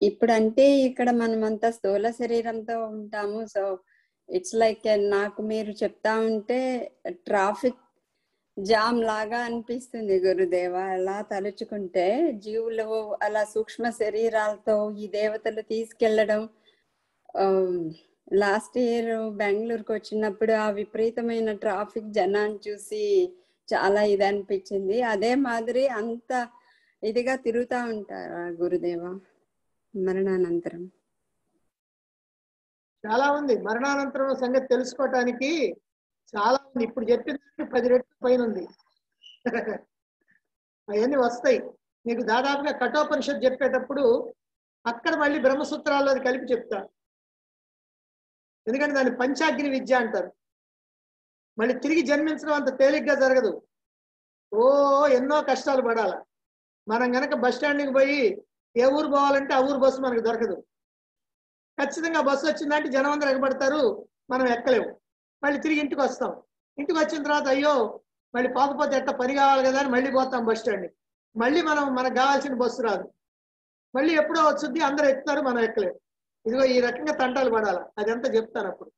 ఇప్పుడంటే ఇక్కడ మనమంతా స్థూల శరీరంతో ఉంటాము. సో, ఇట్స్ లైక్ నాకు మీరు చెప్తా ఉంటే ట్రాఫిక్ జామ్ లాగా అనిపిస్తుంది గురుదేవా! అలా తలుచుకుంటే జీవులు అలా సూక్ష్మ శరీరాలతో ఈ దేవతలు తీసుకెళ్లడం. ఆహ్, లాస్ట్ ఇయర్ బెంగుళూరుకొచ్చినప్పుడు ఆ విపరీతమైన ట్రాఫిక్ జనాన్ని చూసి చాలా ఇదనిపించింది. అదే మాదిరి అంత ఇదిగా తిరుగుతా ఉంటారా గురుదేవా మరణానంతరం? చాలా ఉంది. మరణానంతరం సంగతి తెలుసుకోవటానికి చాలా ఉంది. ఇప్పుడు చెప్పిన 10 రెట్లు పైన ఉంది. అవన్నీ వస్తాయి. మీకు దాదాపుగా కఠోపనిషత్తు చెప్పేటప్పుడు అక్కడ మళ్ళీ బ్రహ్మసూత్రాల్లో అది కలిపి చెప్తా. ఎందుకంటే దాన్ని పంచాగ్ని విద్య అంటారు. మళ్ళీ తిరిగి జన్మించడం అంత తేలిగ్గా జరగదు. ఎన్నో కష్టాలు పడాల. మనం గనక బస్ స్టాండ్కి పోయి ఏ ఊరు పోవాలంటే ఆ ఊరు బస్సు మనకు దొరకదు. ఖచ్చితంగా బస్సు వచ్చిందంటే జనం అందరూ ఎగబడతారు, మనం ఎక్కలేము. మళ్ళీ తిరిగి ఇంటికి వస్తాం. ఇంటికి వచ్చిన తర్వాత అయ్యో మళ్ళీ పోకపోతే ఎట్లా పని కావాలి కదా అని మళ్ళీ పోతాం బస్ స్టాండ్కి. మళ్ళీ మనకు కావాల్సిన బస్సు రాదు. మళ్ళీ ఎప్పుడో వచ్చుద్ది, అందరూ ఎక్కుతారు, మనం ఎక్కలేము. ఇదిగో ఈ రకంగా తంటాలు పడాలి. అదంతా చెప్తాను అప్పుడు.